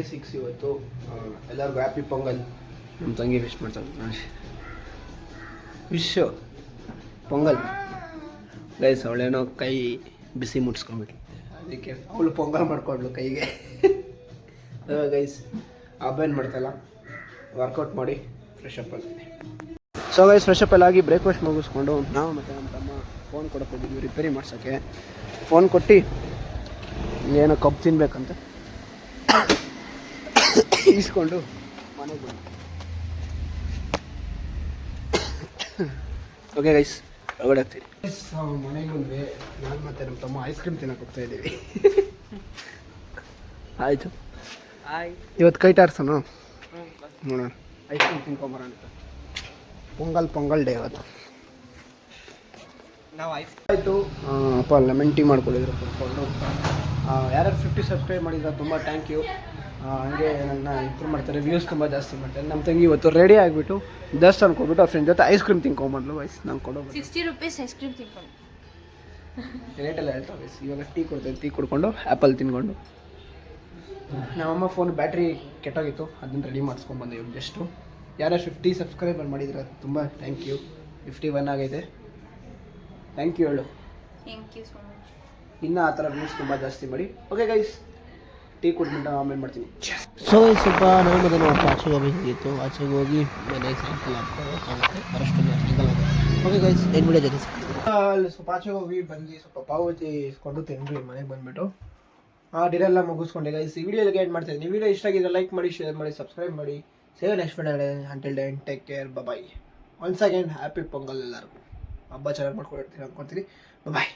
26 ಇವತ್ತು. ಎಲ್ಲರಿಗೂ ಹ್ಯಾಪಿ ಪೊಂಗಲ್. ನಮ್ಮ ತಂಗಿ ವಿಶ್ ಮಾಡ್ತಾರೆ ನೋಡಿ, ವಿಶ್ ಪೊಂಗಲ್ ಗೈಸ್. ಅವಳೇನೋ ಕೈ ಬಿಸಿ ಮುಟ್ಸ್ಕೊಂಡ್ಬಿಟ್ಲು, ಅದಕ್ಕೆ ಅವಳು ಪೊಂಗಲ್ ಮಾಡ್ಕೊಂಡ್ಲು ಕೈಗೆ. ಗೈಸ್ ಅಬ್ಬೇನು ಮಾಡ್ತಾಯಿಲ್ಲ, ವರ್ಕೌಟ್ ಮಾಡಿ ಫ್ರೆಶ್ ಅಪ್ ಆಗ್ತೀನಿ. ಸೊ ಗೈಸ್ ಫ್ರೆಶ್ ಅಪ್ ಎಲ್ಲ ಆಗಿ ಬ್ರೇಕ್ಫಾಸ್ಟ್ ಮುಗಿಸ್ಕೊಂಡು ನಾವು ಮತ್ತು ನಮ್ಮ ತಮ್ಮ ಫೋನ್ ಕೊಡೋಕೆ ಹೋಗಿದ್ವಿ ರಿಪೇರಿ ಮಾಡ್ಸೋಕ್ಕೆ. ಫೋನ್ ಕೊಟ್ಟು ಏನೋ ಕಬ್ಬು ತಿನ್ಬೇಕಂತ ಇಸ್ಕೊಂಡು ಮನೆಗೆ ಬಂದು. ಓಕೆ ಗೈಸ್ ಹೊರಗಡೆ ಆಗ್ತೀವಿ. ನಾವು ಮನೆಗೆ ಬಂದ್ವಿ. ನಾನು ಮತ್ತು ನಮ್ಮ ತಮ್ಮ ಐಸ್ ಕ್ರೀಮ್ ತಿನ್ನೋಕೆ ಹೋಗ್ತಾ ಇದ್ದೀವಿ. ಆಯಿತು, ಇವತ್ತು ಕೈ ಟಾರ್ಸೋಣ ನೋಡೋಣ. ಐಸ್ ಕ್ರೀಮ್ ತಿನ್ಕೊಂಬರೋಣ. ಪೊಂಗಲ್ ಡೇ ಇವತ್ತು. ನಾವು ಆಯಿತು. ಅಪ್ಪ ಲೆಮನ್ ಟೀ ಮಾಡ್ಕೊಂಡಿದ್ರು ಕುತ್ಕೊಂಡು. ಯಾರ್ಯಾರು 50 ಸಬ್ಸ್ಕ್ರೈಬ್ ಮಾಡಿದ್ರೆ ತುಂಬ ಥ್ಯಾಂಕ್ ಯು. ಹಂಗೆ ನನ್ನ ಇಂಪ್ರೂವ್ ಮಾಡ್ತಾರೆ, ವ್ಯೂಸ್ ತುಂಬ ಜಾಸ್ತಿ ಮಾಡ್ತಾರೆ. ನಮ್ಮ ತಂಗಿ ಇವತ್ತು ರೆಡಿ ಆಗಿಬಿಟ್ಟು ದೇವಸ್ಥಾನಕ್ಕೆ ಹೋಗ್ಬಿಟ್ಟು ಅವ್ರ ಫ್ರೆಂಡ್ ಜೊತೆ ಐಸ್ ಕ್ರೀಮ್ ತಿನ್ಕೊಂಬಂದ್ಲು. ವಯಸ್ಸು ನಂಗೆ ಕೊಡೋ 60 ರೂಪೀಸ್ ಐಸ್ ಕ್ರೀಮ್ ತಿನ್ಕೊಂಡು ರೇಟೆಲ್ಲ ಹೇಳ್ತಾ ವಯಸ್ಸು. ಇವಾಗ ಟೀ ಕೊಡ್ತೇನೆ, ಟೀ ಕುಡ್ಕೊಂಡು ಆ್ಯಪಲ್ ತಿನ್ಕೊಂಡು. ನಮ್ಮಮ್ಮ ಫೋನ್ ಬ್ಯಾಟ್ರಿ ಕೆಟ್ಟೋಗಿತ್ತು, ಅದನ್ನು ರೆಡಿ ಮಾಡಿಸ್ಕೊಂಡ್ಬಂದೆ ಇವಾಗ ಜಸ್ಟು. ಯಾರ್ಯಾರು 50 ಸಬ್ಸ್ಕ್ರೈಬರ್ ಮಾಡಿದ್ರೆ ತುಂಬ ಥ್ಯಾಂಕ್ ಯು. 51 ಆಗೈತೆ, ಥ್ಯಾಂಕ್ ಯು ಹೇಳು. Thank you so much. ಇನ್ನೂ ಆ ಥರ ವ್ಯೂಸ್ ತುಂಬ ಜಾಸ್ತಿ ಮಾಡಿ. ಓಕೆ ಗೈಸ್, ಟೀ ಕುಡ್ಬಿಟ್ಟು ಆಮೇಲೆ ಮಾಡ್ತೀನಿ. ಸೊ ಸ್ವಲ್ಪ ನಾನು ಮತ್ತು ನಮ್ಮ ಅಪ್ಪ ಆಚೆಗೆ ಹೋಗಬೇಕಿತ್ತು. ಆಚೆಗೆ ಹೋಗಿ ಮನೆಗೆ ಸಾಯಂಕಾಲ ಹಾಕೋಬೇಕಾಗುತ್ತೆ, ಅಷ್ಟೊಂದು ಸಿಗಲ್ಲ. ಓಕೆ ಗೈಸ್, ಏನು ವಿಡಿಯೋ ಜೊತೆ ಅಲ್ಲಿ ಸ್ವಲ್ಪ ಆಚೆಗೆ ಹೋಗಿ ಬಂದು ಸ್ವಲ್ಪ ಪಾವ್ ಭಾಜಿ ಇಸ್ಕೊಂಡು ತಿಂದ್ವಿ ಮನೆಗೆ ಬಂದುಬಿಟ್ಟು. ಡಿನ್ನರ್ ಎಲ್ಲ ಮುಗಿಸ್ಕೊಂಡೆ ಗೈಸ್. ಈ ವಿಡಿಯೋಗೆ ಏನು ಮಾಡ್ತಾಯಿದ್ದೀನಿ. ವಿಡಿಯೋ ಇಷ್ಟ ಆಗಿದ್ರೆ ಲೈಕ್ ಮಾಡಿ, ಶೇರ್ ಮಾಡಿ, ಸಬ್ಸ್ಕ್ರೈಬ್ ಮಾಡಿ. Save next video. Until then take care, bye. Once again happy Pongal ಎಲ್ಲರಿಗೂ. ಹಬ್ಬ ಚೆನ್ನಾಗಿ ಮಾಡ್ಕೊಂಡಿರ್ತೀನಿ ಅಂದ್ಕೊಳ್ತೀನಿ. ಬಾಯ್.